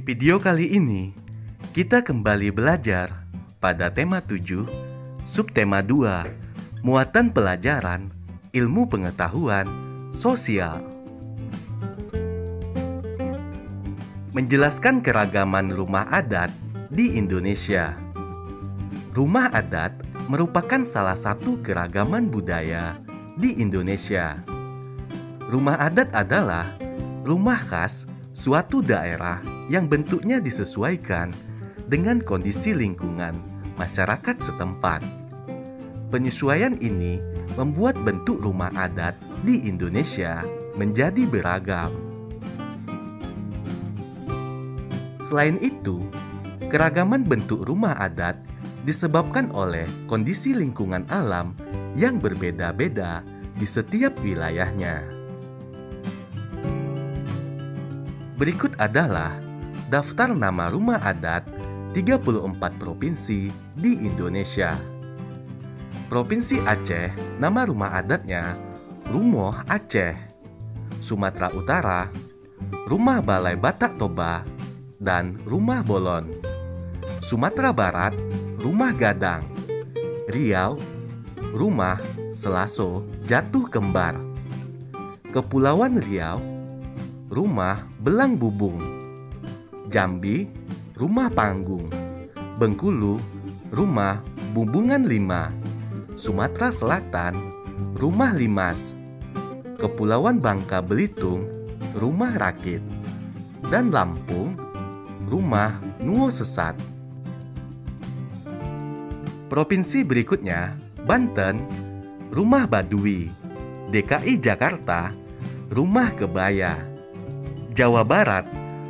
Video kali ini, kita kembali belajar pada tema 7, subtema 2, muatan pelajaran, ilmu pengetahuan, sosial. Menjelaskan keragaman rumah adat di Indonesia. Rumah adat merupakan salah satu keragaman budaya di Indonesia. Rumah adat adalah rumah khas suatu daerah yang bentuknya disesuaikan dengan kondisi lingkungan masyarakat setempat. Penyesuaian ini membuat bentuk rumah adat di Indonesia menjadi beragam. Selain itu, keragaman bentuk rumah adat disebabkan oleh kondisi lingkungan alam yang berbeda-beda di setiap wilayahnya. Berikut adalah daftar nama rumah adat 34 provinsi di Indonesia. Provinsi Aceh, nama rumah adatnya Rumoh Aceh. Sumatera Utara, Rumah Balai Batak Toba dan Rumah Bolon. Sumatera Barat, Rumah Gadang. Riau, Rumah Selaso Jatuh Kembar. Kepulauan Riau, Rumah Belang Bubung. Jambi, Rumah Panggung. Bengkulu, Rumah Bumbungan Lima. Sumatera Selatan, Rumah Limas. Kepulauan Bangka Belitung, Rumah Rakit. Dan Lampung, Rumah Nuo Sesat. Provinsi berikutnya, Banten, Rumah Baduy. DKI Jakarta, Rumah Kebaya. Jawa Barat,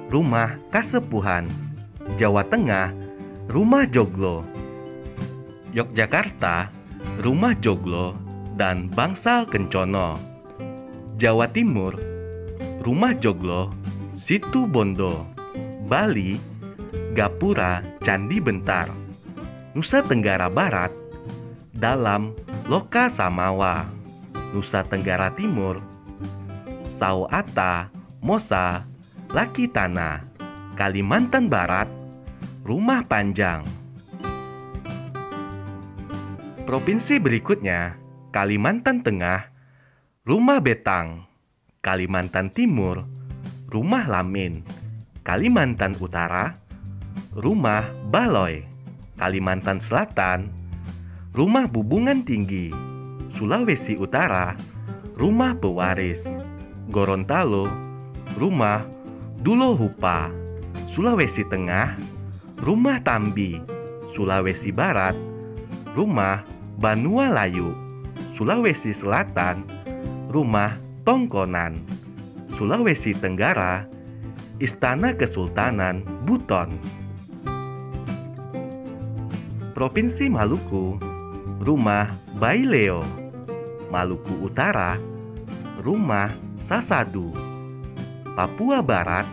Rumah Kasepuhan. Jawa Tengah, Rumah Joglo. Yogyakarta, Rumah Joglo dan Bangsal Kencono. Jawa Timur, Rumah Joglo, Situ Bondo. Bali, Gapura Candi Bentar. Nusa Tenggara Barat, Dalam Loka Samawa. Nusa Tenggara Timur, Sauata Mosa Laki Tanah. Kalimantan Barat, Rumah Panjang. Provinsi berikutnya, Kalimantan Tengah, Rumah Betang. Kalimantan Timur, Rumah Lamin. Kalimantan Utara, Rumah Baloi. Kalimantan Selatan, Rumah Bubungan Tinggi. Sulawesi Utara, Rumah Pewaris. Gorontalo, Rumah Dulohupa. Sulawesi Tengah, Rumah Tambi. Sulawesi Barat, Rumah Banua Layu. Sulawesi Selatan, Rumah Tongkonan. Sulawesi Tenggara, Istana Kesultanan Buton. Provinsi Maluku, Rumah Baileo. Maluku Utara, Rumah Sasadu. Papua Barat,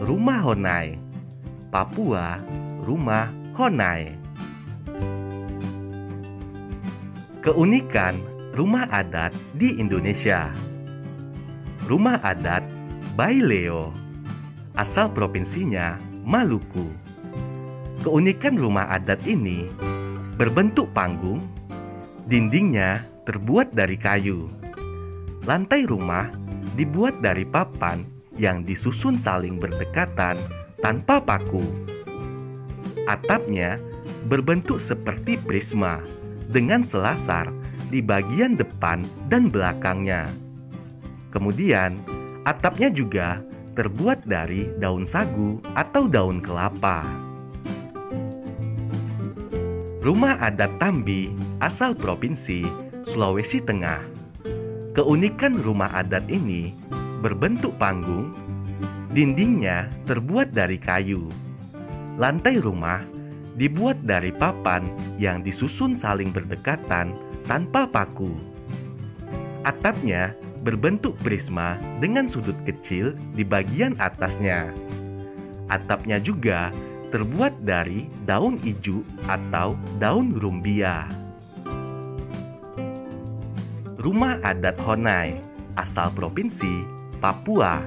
Rumah Honai. Papua, Rumah Honai. Keunikan rumah adat di Indonesia. Rumah adat Baileo, asal provinsinya Maluku. Keunikan rumah adat ini berbentuk panggung, dindingnya terbuat dari kayu. Lantai rumah dibuat dari papan yang disusun saling berdekatan tanpa paku. Atapnya berbentuk seperti prisma dengan selasar di bagian depan dan belakangnya. Kemudian, atapnya juga terbuat dari daun sagu atau daun kelapa. Rumah adat Tambi, asal provinsi Sulawesi Tengah. Keunikan rumah adat ini berbentuk panggung, dindingnya terbuat dari kayu. Lantai rumah dibuat dari papan yang disusun saling berdekatan tanpa paku. Atapnya berbentuk prisma dengan sudut kecil di bagian atasnya. Atapnya juga terbuat dari daun ijuk atau daun rumbia. Rumah adat Honai, asal provinsi Papua.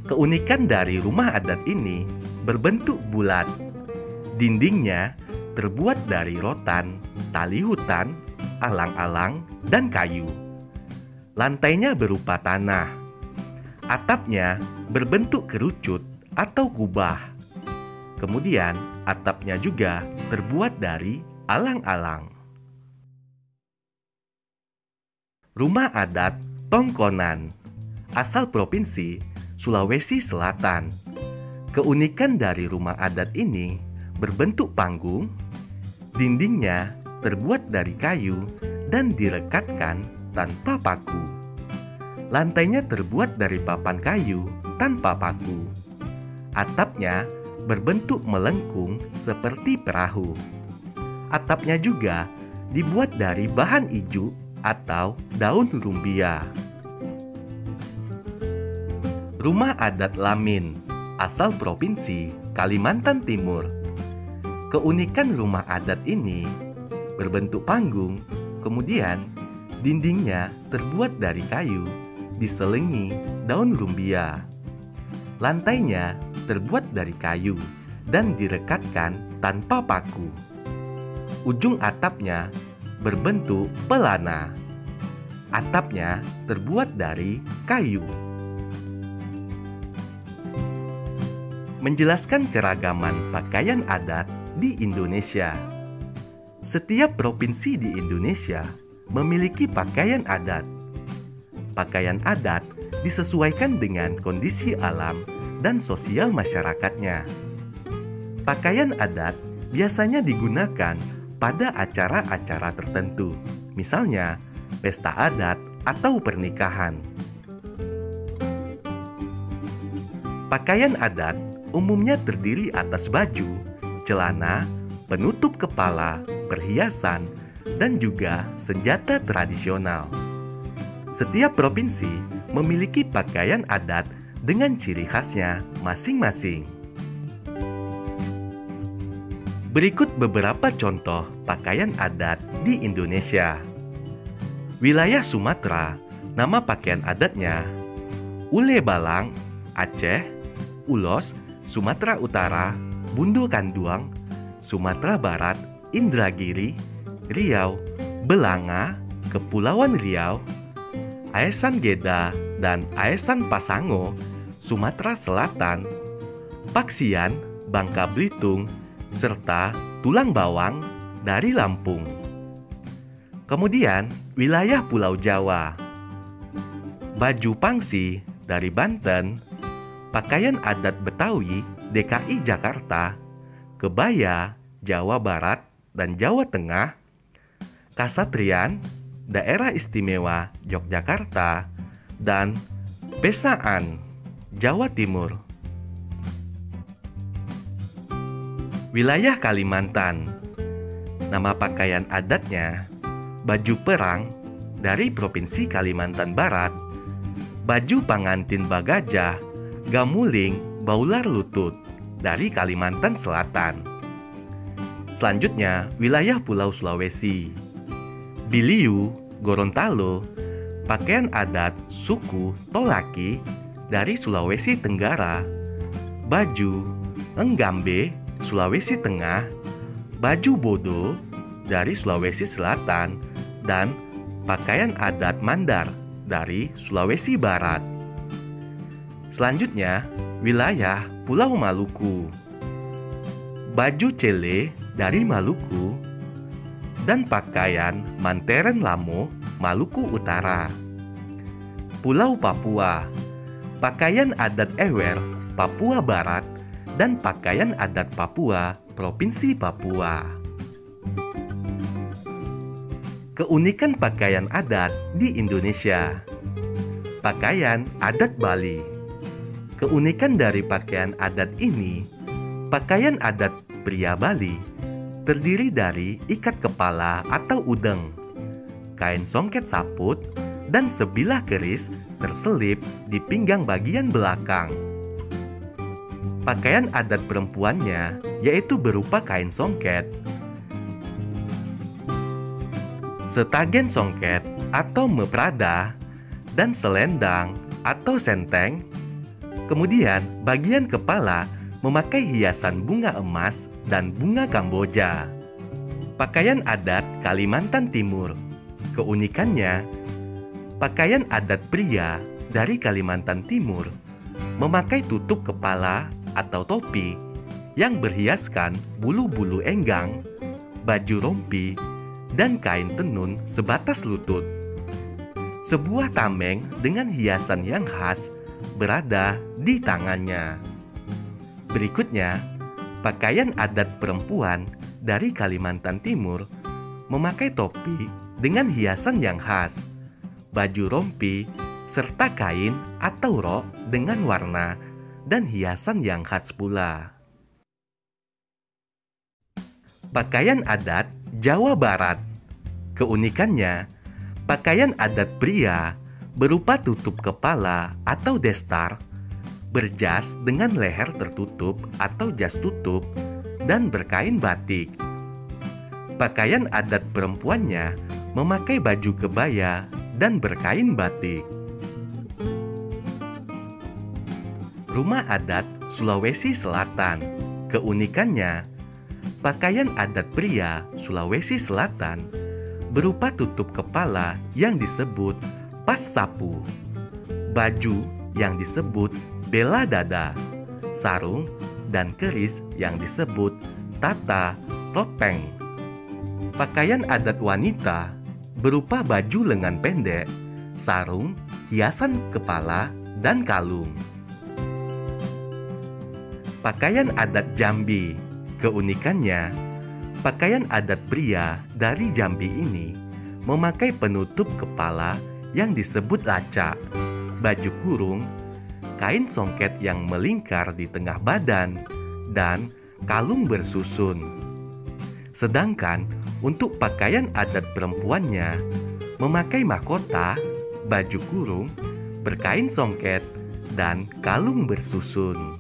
Keunikan dari rumah adat ini berbentuk bulat. Dindingnya terbuat dari rotan, tali hutan, alang-alang, dan kayu. Lantainya berupa tanah. Atapnya berbentuk kerucut atau kubah. Kemudian atapnya juga terbuat dari alang-alang. Rumah adat Tongkonan, asal Provinsi Sulawesi Selatan. Keunikan dari rumah adat ini berbentuk panggung, dindingnya terbuat dari kayu dan direkatkan tanpa paku. Lantainya terbuat dari papan kayu tanpa paku. Atapnya berbentuk melengkung seperti perahu. Atapnya juga dibuat dari bahan ijuk atau daun rumbia. Rumah adat Lamin, asal Provinsi Kalimantan Timur. Keunikan rumah adat ini berbentuk panggung, kemudian dindingnya terbuat dari kayu, diselingi daun rumbia. Lantainya terbuat dari kayu dan direkatkan tanpa paku. Ujung atapnya berbentuk pelana. Atapnya terbuat dari kayu. Menjelaskan keragaman pakaian adat di Indonesia. Setiap provinsi di Indonesia memiliki pakaian adat. Pakaian adat disesuaikan dengan kondisi alam dan sosial masyarakatnya. Pakaian adat biasanya digunakan pada acara-acara tertentu, misalnya pesta adat atau pernikahan. Pakaian adat umumnya terdiri atas baju, celana, penutup kepala, perhiasan, dan juga senjata tradisional. Setiap provinsi memiliki pakaian adat dengan ciri khasnya masing-masing. Berikut beberapa contoh pakaian adat di Indonesia. Wilayah Sumatera, nama pakaian adatnya Ule Balang, Aceh, Ulos, Sumatera Utara, Bundo Kanduang, Sumatera Barat, Indragiri, Riau, Belanga, Kepulauan Riau, Aesan Geda, dan Aesan Pasango, Sumatera Selatan, Paksian, Bangka Belitung, serta Tulang Bawang dari Lampung. Kemudian, wilayah Pulau Jawa. Baju pangsi dari Banten, pakaian adat Betawi DKI Jakarta, kebaya Jawa Barat dan Jawa Tengah, kasatrian Daerah Istimewa Yogyakarta, dan pesaan Jawa Timur. Wilayah Kalimantan, nama pakaian adatnya baju perang dari Provinsi Kalimantan Barat, baju pangantin Bagajah, gamuling, baular lutut dari Kalimantan Selatan. Selanjutnya, wilayah Pulau Sulawesi. Biliu, Gorontalo, pakaian adat suku Tolaki dari Sulawesi Tenggara, baju Enggambe, Sulawesi Tengah, baju Bodo dari Sulawesi Selatan, dan pakaian adat Mandar dari Sulawesi Barat. Selanjutnya, wilayah Pulau Maluku. Baju Cele dari Maluku dan pakaian Manteren Lamo, Maluku Utara. Pulau Papua, pakaian adat Ewer, Papua Barat, dan pakaian adat Papua, Provinsi Papua. Keunikan pakaian adat di Indonesia. Pakaian adat Bali. Keunikan dari pakaian adat ini, pakaian adat pria Bali terdiri dari ikat kepala atau udeng, kain songket saput, dan sebilah keris terselip di pinggang bagian belakang. Pakaian adat perempuannya yaitu berupa kain songket, setagen songket atau meprada, dan selendang atau senteng. Kemudian bagian kepala memakai hiasan bunga emas dan bunga Kamboja. Pakaian adat Kalimantan Timur. Keunikannya, pakaian adat pria dari Kalimantan Timur memakai tutup kepala atau topi yang berhiaskan bulu-bulu enggang, baju rompi, dan kain tenun sebatas lutut. Sebuah tameng dengan hiasan yang khas berada di tangannya. Berikutnya, pakaian adat perempuan dari Kalimantan Timur memakai topi dengan hiasan yang khas, baju rompi, serta kain atau rok dengan warna dan hiasan yang khas pula. Pakaian adat Jawa Barat. Keunikannya, pakaian adat pria berupa tutup kepala atau destar, berjas dengan leher tertutup atau jas tutup, dan berkain batik. Pakaian adat perempuannya memakai baju kebaya dan berkain batik. Rumah adat Sulawesi Selatan. Keunikannya, pakaian adat pria Sulawesi Selatan berupa tutup kepala yang disebut pas sapu, baju yang disebut bela dada, sarung dan keris yang disebut tata topeng. Pakaian adat wanita berupa baju lengan pendek, sarung, hiasan kepala, dan kalung. Pakaian adat Jambi. Keunikannya, pakaian adat pria dari Jambi ini memakai penutup kepala yang disebut lacak, baju kurung, kain songket yang melingkar di tengah badan, dan kalung bersusun. Sedangkan untuk pakaian adat perempuannya memakai mahkota, baju kurung, berkain songket, dan kalung bersusun.